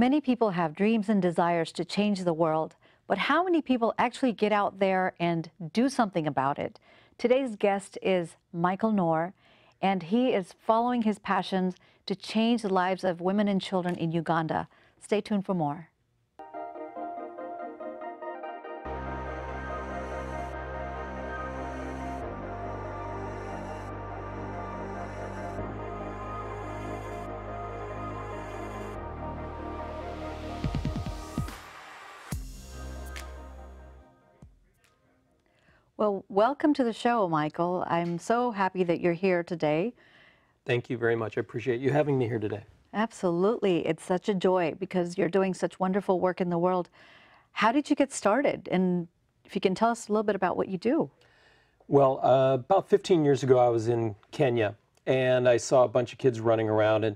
Many people have dreams and desires to change the world, but how many people actually get out there and do something about it? Today's guest is Michael Nohr, and he is following his passions to change the lives of women and children in Uganda. Stay tuned for more. Well, welcome to the show, Michael. I'm so happy that you're here today. Thank you very much. I appreciate you having me here today. Absolutely. It's such a joy because you're doing such wonderful work in the world. How did you get started? And if you can tell us a little bit about what you do. Well, about 15 years ago, I was in Kenya, and I saw a bunch of kids running around, and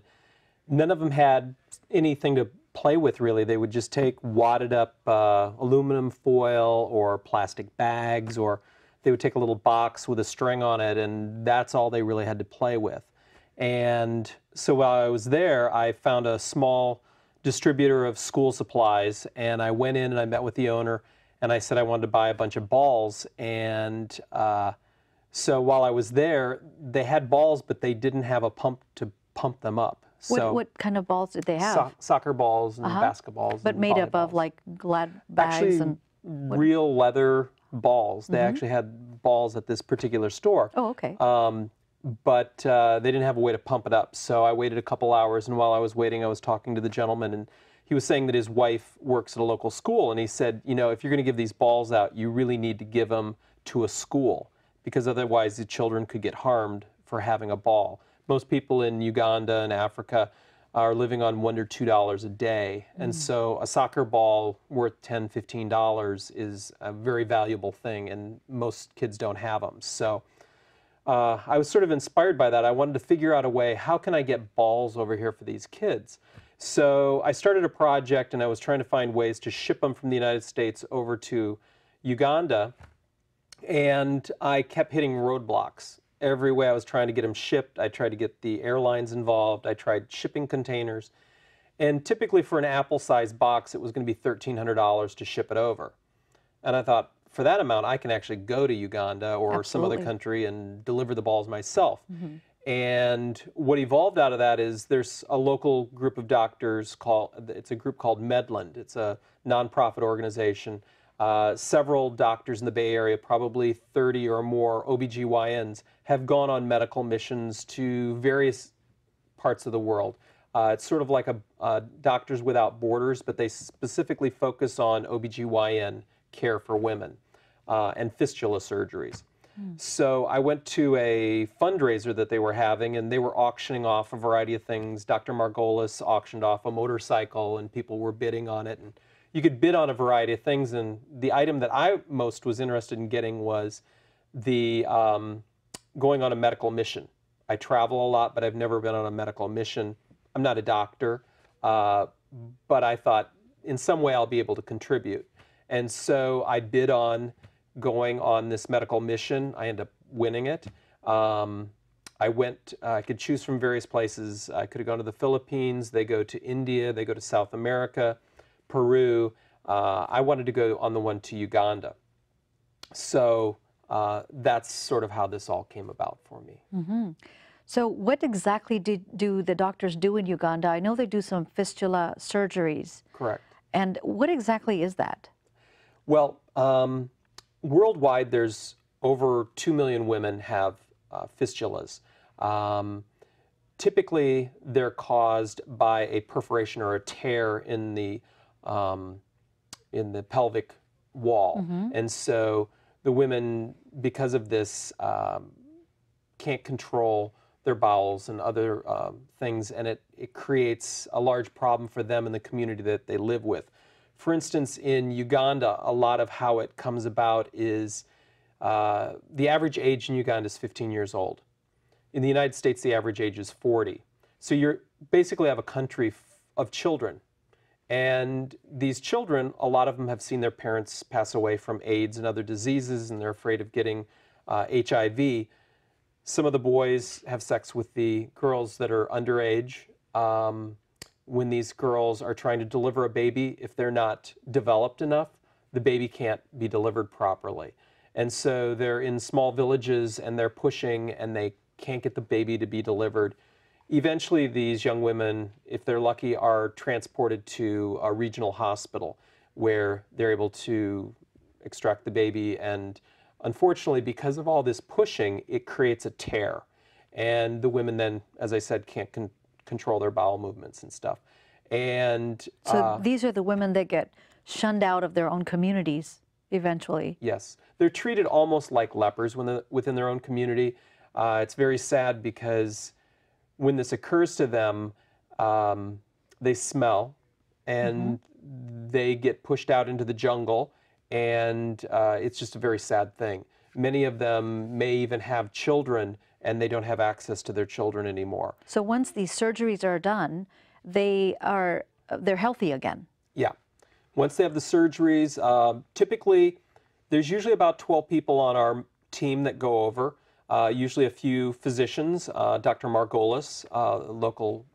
none of them had anything to play with, really. They would just take wadded up aluminum foil or plastic bags, or they would take a little box with a string on it, and that's all they really had to play with. And so while I was there, I found a small distributor of school supplies, and I went in and I met with the owner, and I said I wanted to buy a bunch of balls. And so while I was there, they had balls, but they didn't have a pump to pump them up. So What kind of balls did they have? Soccer balls and basketballs. But and made up of volleyballs. like Glad bags Actually, and real leather balls. They actually had balls at this particular store. Oh, okay. But they didn't have a way to pump it up. So I waited a couple hours, and while I was waiting, I was talking to the gentleman, and he was saying that his wife works at a local school, and he said, you know, if you're going to give these balls out, you really need to give them to a school, because otherwise the children could get harmed for having a ball. Most people in Uganda and Africa are living on $1 or $2 a day, and so a soccer ball worth $10, $15 is a very valuable thing, and most kids don't have them. So I was sort of inspired by that. I wanted to figure out a way, how can I get balls over here for these kids? So I started a project, and I was trying to find ways to ship them from the United States over to Uganda, and I kept hitting roadblocks. Every way I was trying to get them shipped, I tried to get the airlines involved, I tried shipping containers, and typically for an apple-sized box, it was going to be $1,300 to ship it over. And I thought, for that amount, I can actually go to Uganda or some other country and deliver the balls myself. And what evolved out of that is there's a local group of doctors it's a group called Medland. It's a nonprofit organization. Several doctors in the Bay Area, probably 30 or more OBGYNs, have gone on medical missions to various parts of the world. It's sort of like a Doctors Without Borders, but they specifically focus on OBGYN care for women and fistula surgeries. So I went to a fundraiser that they were having, and they were auctioning off a variety of things. Dr. Margolis auctioned off a motorcycle, and people were bidding on it. And you could bid on a variety of things, and the item that I most was interested in getting was the going on a medical mission. I travel a lot, but I've never been on a medical mission. I'm not a doctor, but I thought in some way I'll be able to contribute. And so I bid on going on this medical mission. I ended up winning it. I could choose from various places. I could have gone to the Philippines. They go to India. They go to South America, Peru. I wanted to go on the one to Uganda. So that's sort of how this all came about for me. So what exactly do the doctors do in Uganda? I know they do some fistula surgeries. Correct. And what exactly is that? Well, worldwide, there's over 2 million women have fistulas. Typically, they're caused by a perforation or a tear in the pelvic wall. And so the women, because of this, can't control their bowels and other things, and it creates a large problem for them and the community that they live with. For instance, in Uganda, a lot of how it comes about is the average age in Uganda is 15 years old. In the United States, the average age is 40. So you basically have a country of children. And these children, a lot of them have seen their parents pass away from AIDS and other diseases, and they're afraid of getting HIV. Some of the boys have sex with the girls that are underage. when these girls are trying to deliver a baby, if they're not developed enough, the baby can't be delivered properly. And so they're in small villages and they're pushing and they can't get the baby to be delivered. Eventually, these young women, if they're lucky, are transported to a regional hospital where they're able to extract the baby. And unfortunately, because of all this pushing, it creates a tear. And the women then, as I said, can't control their bowel movements and stuff. And so these are the women that get shunned out of their own communities eventually. yes, they're treated almost like lepers within their own community. It's very sad because when this occurs to them, they smell and they get pushed out into the jungle, and it's just a very sad thing. Many of them may even have children and they don't have access to their children anymore. So once these surgeries are done, they're healthy again. Yeah. Once they have the surgeries, typically there's usually about 12 people on our team that go over, usually a few physicians, Dr. Margolis, a local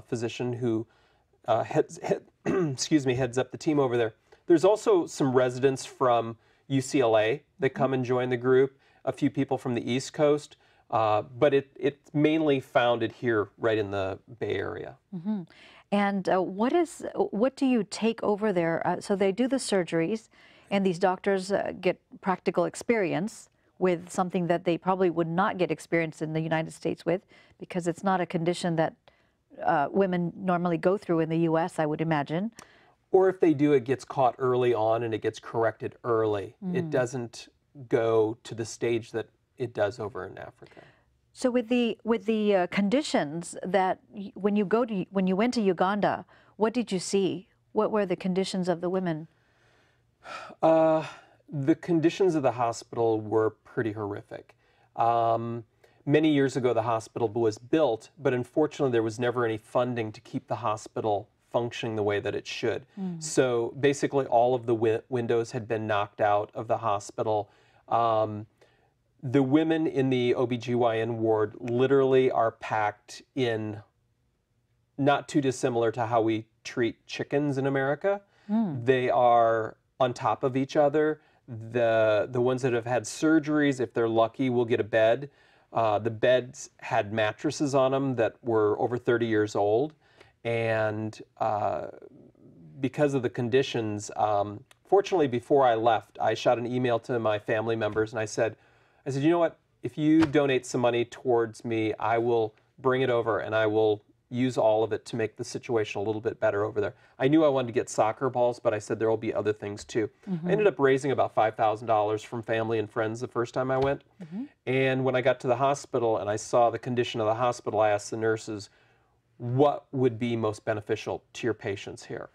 physician who heads up the team over there. There's also some residents from UCLA that come and join the group, a few people from the East Coast, but it's mainly founded here right in the Bay Area. And what do you take over there? So they do the surgeries, and these doctors get practical experience with something that they probably would not get experience in the United States with, because it's not a condition that women normally go through in the U.S., I would imagine. Or if they do, it gets caught early on and it gets corrected early. It doesn't go to the stage that it does over in Africa. So with the conditions that when you went to Uganda, what did you see? What were the conditions of the women? The conditions of the hospital were pretty horrific. Many years ago, the hospital was built, but unfortunately, there was never any funding to keep the hospital functioning the way that it should. So basically, all of the windows had been knocked out of the hospital. The women in the OBGYN ward literally are packed in, not too dissimilar to how we treat chickens in America. They are on top of each other. The ones that have had surgeries, if they're lucky, will get a bed. The beds had mattresses on them that were over 30 years old. And because of the conditions, fortunately, before I left, I shot an email to my family members and I said, you know what, if you donate some money towards me, I will bring it over and I will use all of it to make the situation a little bit better over there. I knew I wanted to get soccer balls, but I said there will be other things too. I ended up raising about $5,000 from family and friends the first time I went. And when I got to the hospital and I saw the condition of the hospital, I asked the nurses, what would be most beneficial to your patients here?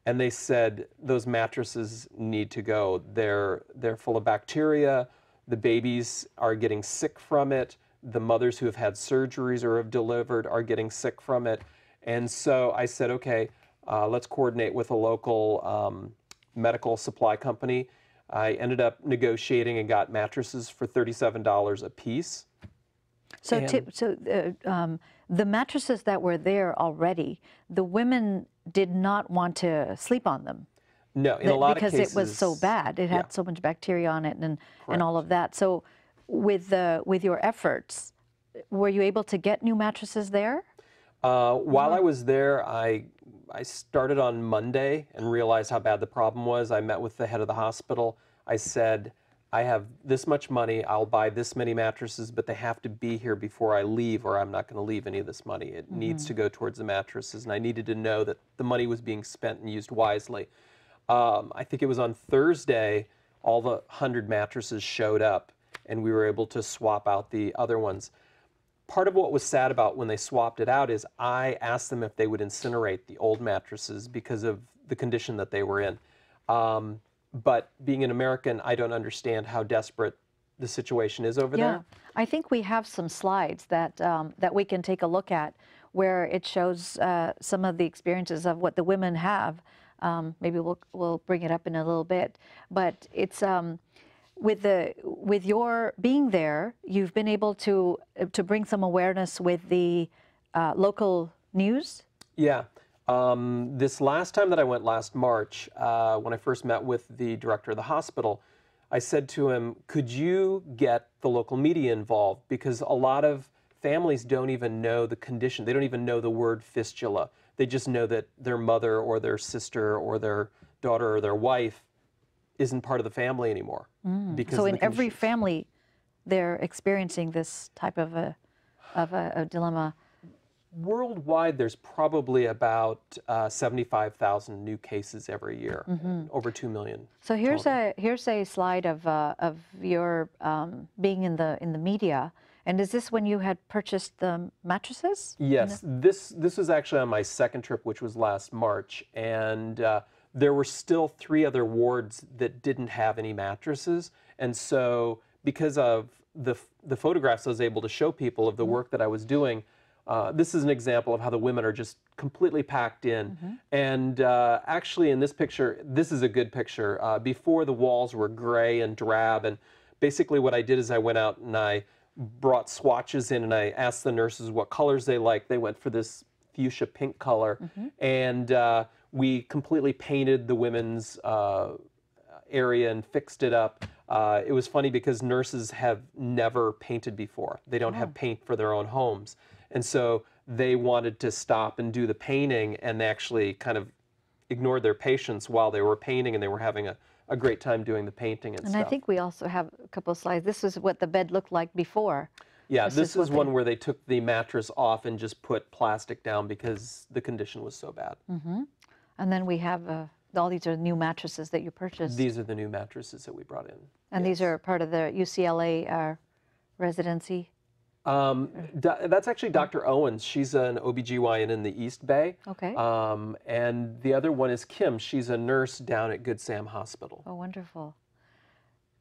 And they said, those mattresses need to go. They're full of bacteria. The babies are getting sick from it. The mothers who have had surgeries or have delivered are getting sick from it. And so I said, okay, let's coordinate with a local medical supply company. I ended up negotiating and got mattresses for $37 a piece. So, the mattresses that were there already, the women did not want to sleep on them. No, in a lot of cases. Because it was so bad. It had so much bacteria on it and all of that. So with your efforts, were you able to get new mattresses there? While I was there, I started on Monday and realized how bad the problem was. I met with the head of the hospital. I said, I have this much money, I'll buy this many mattresses, but they have to be here before I leave or I'm not going to leave any of this money. It needs to go towards the mattresses, and I needed to know that the money was being spent and used wisely. I think it was on Thursday, all the 100 mattresses showed up, and we were able to swap out the other ones. Part of what was sad about when they swapped it out is I asked them if they would incinerate the old mattresses because of the condition that they were in. But being an American, I don't understand how desperate the situation is over there. I think we have some slides that we can take a look at where it shows some of the experiences of what the women have. Maybe we'll bring it up in a little bit, but it's with your being there, you've been able to bring some awareness with the local news. Yeah, This last time that I went last March, when I first met with the director of the hospital, I said to him, could you get the local media involved? Because a lot of families don't even know the condition. They don't even know the word fistula. They just know that their mother or their sister or their daughter or their wife isn't part of the family anymore. Because So of in the every conditions. family, they're experiencing this type of a dilemma. Worldwide, there's probably about 75,000 new cases every year, over 2 million. So total. here's a slide of your being in the media. And is this when you had purchased the mattresses? Yes, this was actually on my second trip, which was last March, and there were still 3 other wards that didn't have any mattresses, and so because of the photographs I was able to show people of the work that I was doing, this is an example of how the women are just completely packed in. And actually, in this picture, this is a good picture. Before, the walls were gray and drab, and basically what I did is I went out and I brought swatches in and I asked the nurses what colors they liked. They went for this fuchsia pink color, and we completely painted the women's area and fixed it up. It was funny because nurses have never painted before. They don't have paint for their own homes. And so they wanted to stop and do the painting, and they actually kind of ignored their patients while they were painting, and they were having a great time doing the painting and And stuff. I think we also have a couple of slides. This is what the bed looked like before. Yeah, this is what one where they took the mattress off and just put plastic down because the condition was so bad. And then we have all these are new mattresses that you purchased. These are the new mattresses that we brought in. And these are part of the UCLA residency. That's actually Dr. Owens. She's an OBGYN in the East Bay. Okay. And the other one is Kim. She's a nurse down at Good Sam Hospital. Oh, wonderful.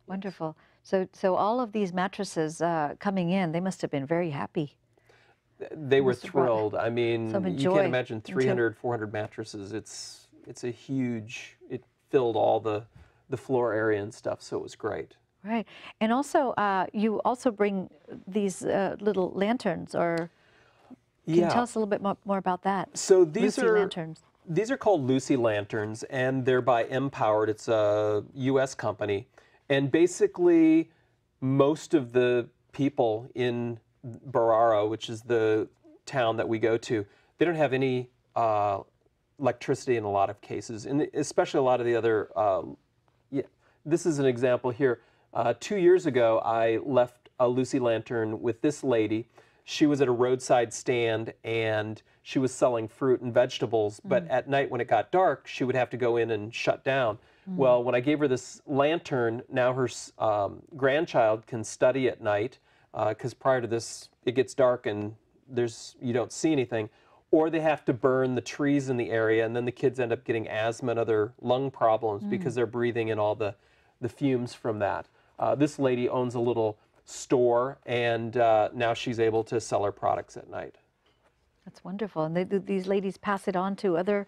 Wonderful. So all of these mattresses coming in, they must have been very happy. They were must have brought thrilled. I mean, some you joy can't imagine into- 300, 400 mattresses. It's a huge, it filled all the floor area and stuff, so it was great. Right. And also, you also bring these little lanterns, or can you tell us a little bit more about that? So these Lucy are lanterns. These are called Lucy lanterns, and they're by Empowered. It's a U.S. company, and basically, most of the people in Barara, which is the town that we go to, they don't have any electricity in a lot of cases, and especially a lot of the other. This is an example here. 2 years ago, I left a Lucy lantern with this lady. She was at a roadside stand and she was selling fruit and vegetables, but at night when it got dark, she would have to go in and shut down. Well, when I gave her this lantern, now her grandchild can study at night, because prior to this, it gets dark and you don't see anything. Or they have to burn the trees in the area, and then the kids end up getting asthma and other lung problems because they're breathing in all the fumes from that. This lady owns a little store, and now she's able to sell her products at night. That's wonderful. And these ladies pass it on to other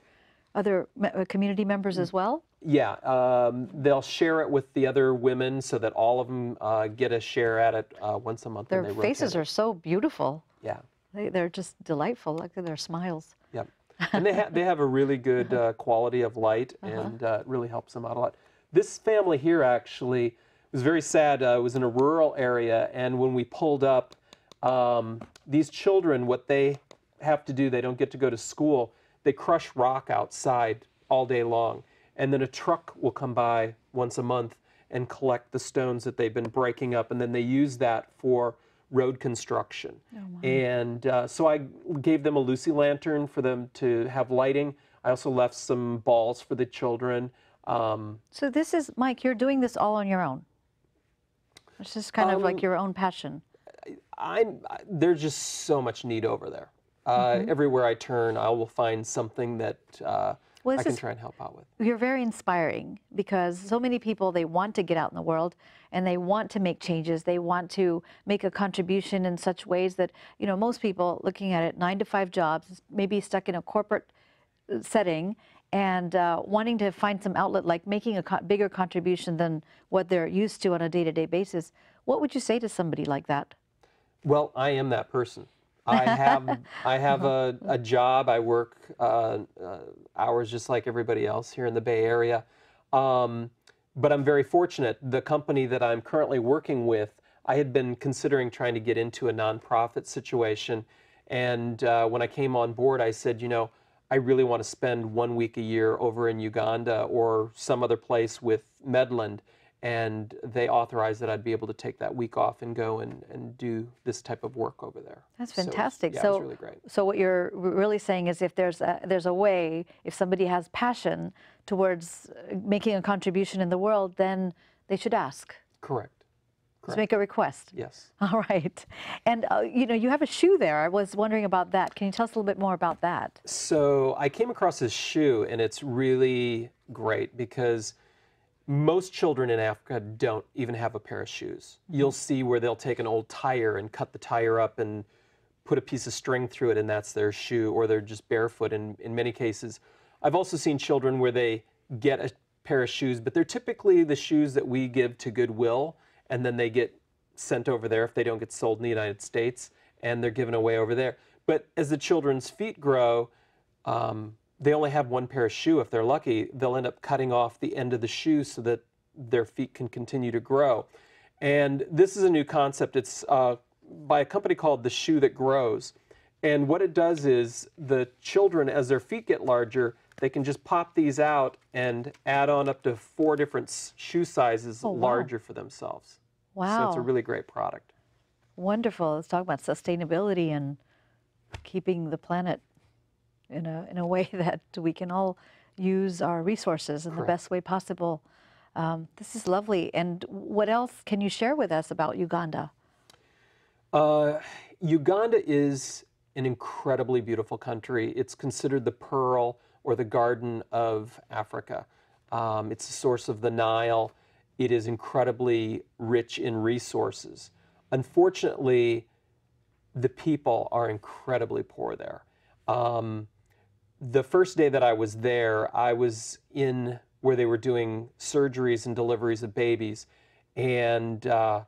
community members as well? Yeah, they'll share it with the other women so that all of them get a share at it once a month. Their and they faces rotate are so beautiful. Yeah. They're just delightful. Look at their smiles. Yep. And they have a really good quality of light, and it really helps them out a lot. This family here actually was very sad. It was in a rural area, and when we pulled up, these children, what they have to do, they don't get to go to school. They crush rock outside all day long, and then a truck will come by once a month and collect the stones that they've been breaking up, and then they use that for road construction. And so I gave them a Lucy lantern for them to have lighting. I also left some balls for the children. So this is, Mike, you're doing this all on your own. It's just kind of like your own passion. There's just so much need over there. Everywhere I turn, I will find something that I can try and help out with. You're very inspiring because so many people, they want to get out in the world and they want to make changes. They want to make a contribution in such ways that, you know, most people looking at it, 9-to-5 jobs, maybe stuck in a corporate setting and wanting to find some outlet, like making a bigger contribution than what they're used to on a day-to-day basis. What would you say to somebody like that? Well, I am that person. I have a job. I work hours just like everybody else here in the Bay Area. But I'm very fortunate. The company that I'm currently working with, I had been considering trying to get into a nonprofit situation. And when I came on board, I said, you know, I really want to spend 1 week a year over in Uganda or some other place with Medland. And they authorized that I'd be able to take that week off and go and do this type of work over there. That's fantastic. So, yeah, it was really great. So what you're really saying is if there's a way, if somebody has passion towards making a contribution in the world, then they should ask. Correct. Just make a request. Yes. All right. And, you know, you have a shoe there. I was wondering about that. Can you tell us a little bit more about that? So I came across this shoe, and it's really great because most children in Africa don't even have a pair of shoes. You'll see where they'll take an old tire and cut the tire up and put a piece of string through it, and that's their shoe, or they're just barefoot in many cases. I've also seen children where they get a pair of shoes, but they're typically the shoes that we give to Goodwill, and then they get sent over there if they don't get sold in the United States, and they're given away over there. But as the children's feet grow, they only have one pair of shoe. If they're lucky, they'll end up cutting off the end of the shoe so that their feet can continue to grow. And this is a new concept. It's by a company called The Shoe That Grows. And what it does is the children, as their feet get larger, they can just pop these out and add on up to 4 different shoe sizes larger for themselves. Wow. So it's a really great product. Wonderful. Let's talk about sustainability and keeping the planet in a way that we can all use our resources in the best way possible. This is lovely. And what else can you share with us about Uganda? Uganda is an incredibly beautiful country. It's considered the pearl or the garden of Africa. It's the source of the Nile. It is incredibly rich in resources. Unfortunately, the people are incredibly poor there. The first day that I was there, I was in where they were doing surgeries and deliveries of babies. And I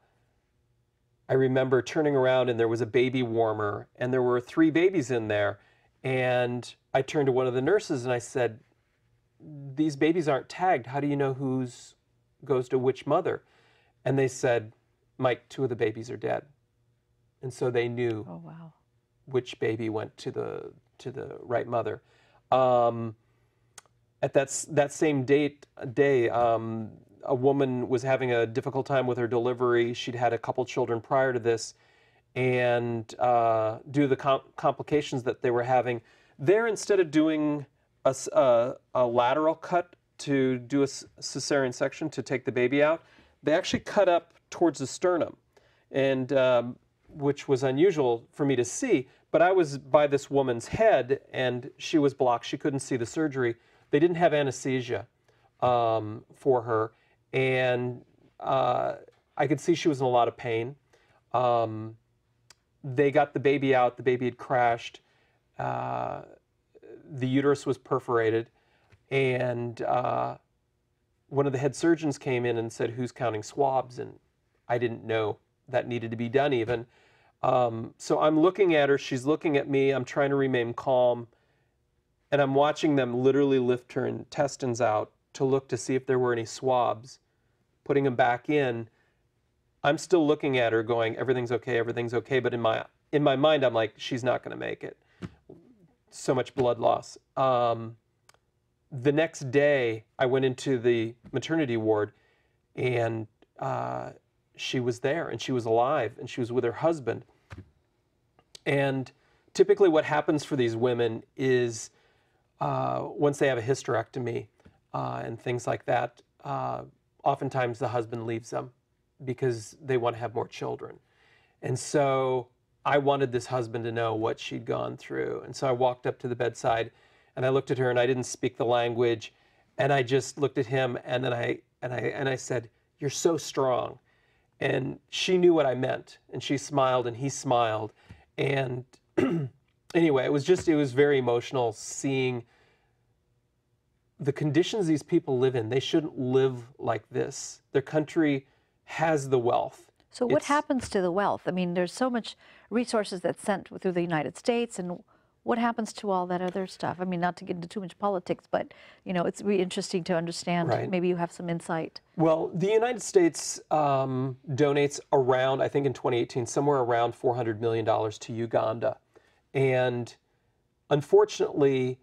remember turning around and there was a baby warmer and there were 3 babies in there. And I turned to one of the nurses and I said, these babies aren't tagged. How do you know whose goes to which mother? And they said, Mike, 2 of the babies are dead. And so they knew which baby went to the right mother. At that same day, a woman was having a difficult time with her delivery. She'd had a couple children prior to this, and due to the complications that they were having, there, instead of doing a lateral cut to do a cesarean section to take the baby out, they actually cut up towards the sternum, and which was unusual for me to see. But I was by this woman's head, and she was blocked. She couldn't see the surgery. They didn't have anesthesia for her, and I could see she was in a lot of pain. They got the baby out. The baby had crashed. The uterus was perforated, and one of the head surgeons came in and said, who's counting swabs? And I didn't know that needed to be done even. So I'm looking at her, she's looking at me, I'm trying to remain calm, and I'm watching them literally lift her intestines out to look to see if there were any swabs, putting them back in. I'm still looking at her going, everything's okay, but in my mind I'm like, she's not going to make it. So much blood loss. The next day I went into the maternity ward, and she was there, and she was alive, and she was with her husband. And typically what happens for these women is once they have a hysterectomy and things like that, oftentimes the husband leaves them because they want to have more children. And so I wanted this husband to know what she'd gone through. And so I walked up to the bedside and I looked at her, and I didn't speak the language, and I just looked at him, and then I said, "You're so strong." And she knew what I meant, and she smiled and he smiled. And anyway, it was very emotional seeing the conditions these people live in. They shouldn't live like this. Their country has the wealth. So what happens to the wealth? I mean, there's so much resources that's sent through the United States, and what happens to all that other stuff? I mean, not to get into too much politics, but you know, it's really interesting to understand. Right. Maybe you have some insight. Well, the United States donates around, I think in 2018, somewhere around $400 million to Uganda. And unfortunately,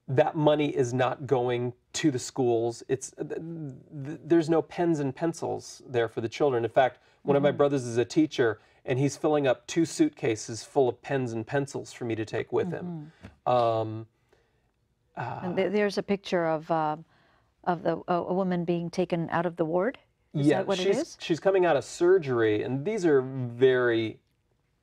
that money is not going to the schools. There's no pens and pencils there for the children. In fact, one of my brothers is a teacher, and he's filling up 2 suitcases full of pens and pencils for me to take with him. And there's a picture of a woman being taken out of the ward. Is that what it is? She's coming out of surgery, and these are very,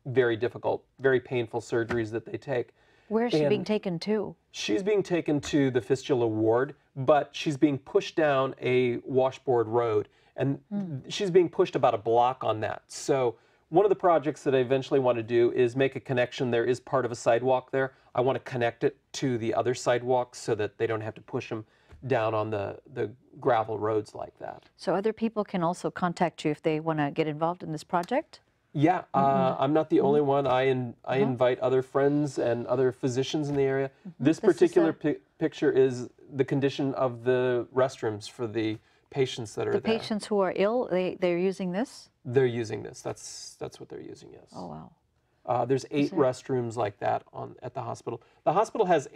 very difficult, very painful surgeries that they take. Where is she being taken to? She's being taken to the fistula ward, but she's being pushed down a washboard road, and she's being pushed about a block on that. So one of the projects that I eventually want to do is make a connection. There is part of a sidewalk there. I want to connect it to the other sidewalk so that they don't have to push them down on the gravel roads like that. So other people can also contact you if they want to get involved in this project? Yeah, I'm not the only one. I invite other friends and other physicians in the area. This particular picture is the condition of the restrooms for the patients that are there. The patients who are ill, they're using this? They're using this. That's what they're using, yes. Oh, wow. There's 8 restrooms like that at the hospital. The hospital has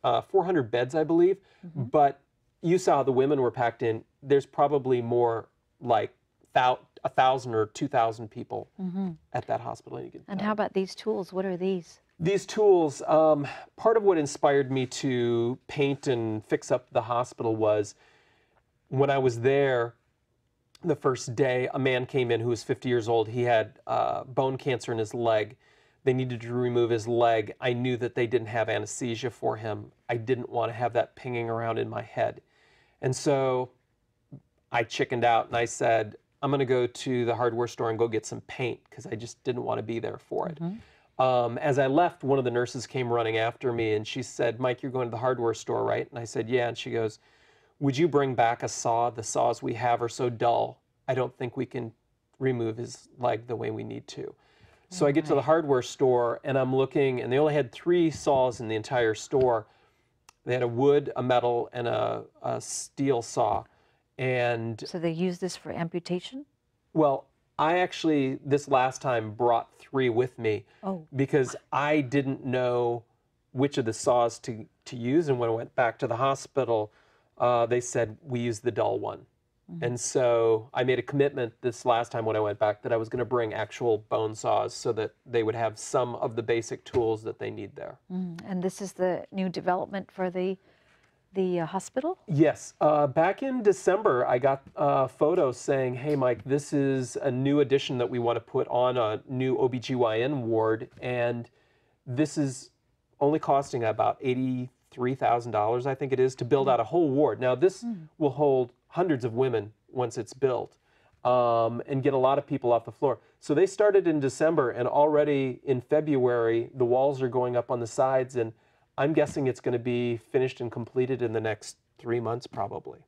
400 beds, I believe, but you saw how the women were packed in. There's probably more like 1,000 or 2,000 people at that hospital. And how about these tools? What are these? These tools, part of what inspired me to paint and fix up the hospital was when I was there the first day, a man came in who was 50 years old. He had bone cancer in his leg. They needed to remove his leg. I knew that they didn't have anesthesia for him. I didn't want to have that pinging around in my head. And so I chickened out and I said, I'm going to go to the hardware store and go get some paint because I just didn't want to be there for it. As I left, one of the nurses came running after me and she said, Mike, you're going to the hardware store, right? And I said, yeah. And she goes, would you bring back a saw? The saws we have are so dull. I don't think we can remove his leg the way we need to. So I get to the hardware store and I'm looking, and they only had 3 saws in the entire store. They had a wood, a metal, and a steel saw. And so they use this for amputation? Well, I actually, this last time, brought 3 with me because I didn't know which of the saws to use. And when I went back to the hospital, they said, we use the dull one. And so I made a commitment this last time when I went back that I was going to bring actual bone saws so that they would have some of the basic tools that they need there. And this is the new development for the hospital? Yes. Back in December, I got photos saying, hey, Mike, this is a new addition that we want to put on a new OBGYN ward, and this is only costing about $83,000, I think it is, to build out a whole ward. Now, this will hold hundreds of women once it's built and get a lot of people off the floor. So they started in December, and already in February, the walls are going up on the sides, and I'm guessing it's going to be finished and completed in the next 3 months, probably.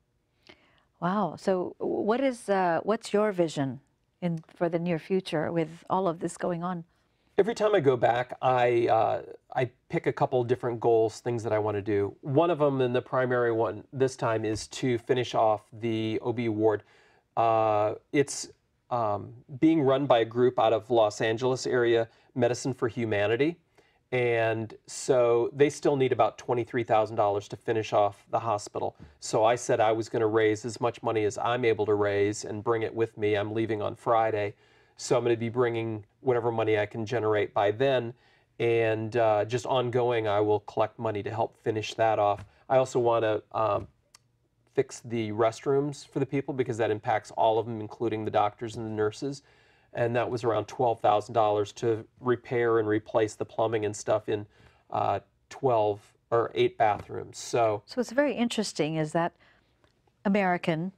Wow. So what's your vision for the near future with all of this going on? Every time I go back, I pick a couple different goals, things that I want to do. One of them, and the primary one this time, is to finish off the OB ward. It's being run by a group out of Los Angeles area, Medicine for Humanity. And so they still need about $23,000 to finish off the hospital. So I said I was going to raise as much money as I'm able to raise and bring it with me. I'm leaving on Friday. So I'm going to be bringing whatever money I can generate by then. And just ongoing, I will collect money to help finish that off. I also want to fix the restrooms for the people because that impacts all of them, including the doctors and the nurses. And that was around $12,000 to repair and replace the plumbing and stuff in 8 bathrooms. So it's very interesting is that American,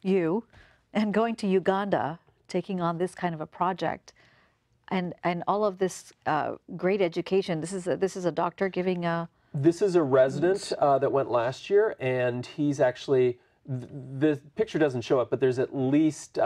you, and going to Uganda, taking on this kind of a project, and all of this great education. This is a doctor giving a... This is a resident that went last year, and he's actually, the picture doesn't show it, but there's at least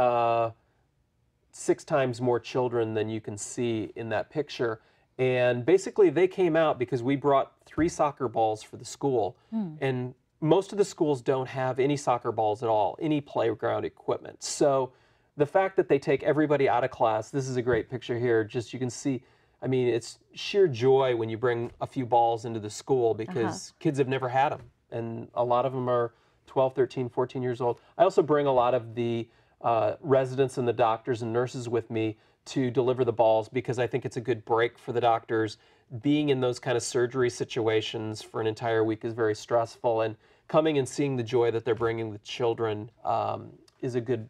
6 times more children than you can see in that picture. And basically they came out because we brought 3 soccer balls for the school. And most of the schools don't have any soccer balls at all, any playground equipment. So the fact that they take everybody out of class, this is a great picture here, just you can see, I mean, it's sheer joy when you bring a few balls into the school because kids have never had them. And a lot of them are 12, 13, 14 years old. I also bring a lot of the residents and the doctors and nurses with me to deliver the balls because I think it's a good break for the doctors. Being in those kind of surgery situations for an entire week is very stressful, and coming and seeing the joy that they're bringing the children is a good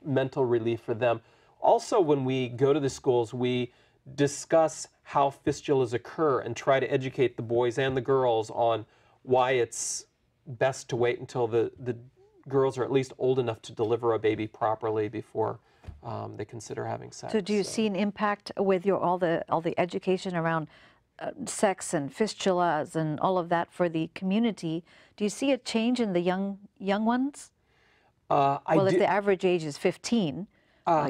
mental relief for them. Also, when we go to the schools, we discuss how fistulas occur and try to educate the boys and the girls on why it's best to wait until the girls are at least old enough to deliver a baby properly before they consider having sex. So do you see an impact with your all the education around sex and fistulas and all of that for the community? Do you see a change in the young ones? Well, if the average age is 15,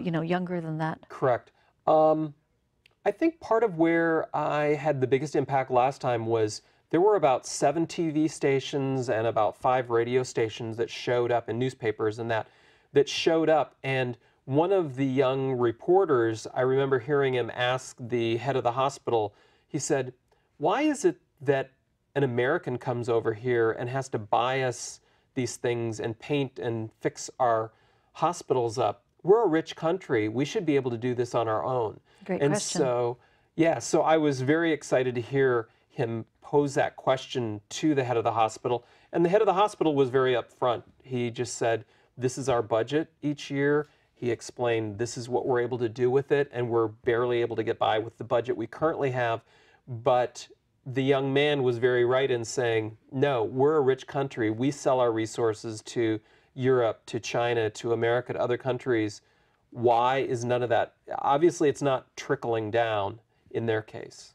you know, younger than that. Correct. I think part of where I had the biggest impact last time was there were about 7 TV stations and about 5 radio stations that showed up, and newspapers and that showed up. And one of the young reporters, I remember hearing him ask the head of the hospital, he said, "Why is it that an American comes over here and has to buy us these things and paint and fix our hospitals up? We're a rich country. We should be able to do this on our own." Great and question. so, yeah, so I was very excited to hear him pose that question to the head of the hospital. And the head of the hospital was very upfront. He just said, "This is our budget each year." He explained, "This is what we're able to do with it, and we're barely able to get by with the budget we currently have." But the young man was very right in saying, "No, we're a rich country. We sell our resources to Europe, to China, to America, to other countries. Why is none of that?" Obviously, it's not trickling down in their case.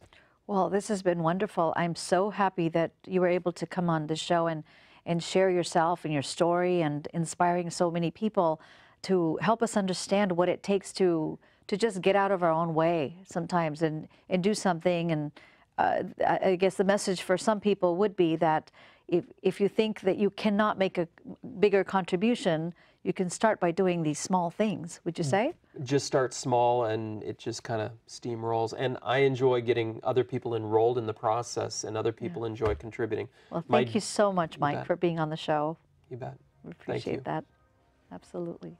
Well, this has been wonderful. I'm so happy that you were able to come on the show and share yourself and your story and inspiring so many people to help us understand what it takes to just get out of our own way sometimes and do something. And I guess the message for some people would be that if you think that you cannot make a bigger contribution, you can start by doing these small things, would you say? Just start small and it just kind of steamrolls. And I enjoy getting other people enrolled in the process, and other people enjoy contributing. Well, thank you so much, Mike, bet. for being on the show. You bet. We Thank you. appreciate that. Absolutely.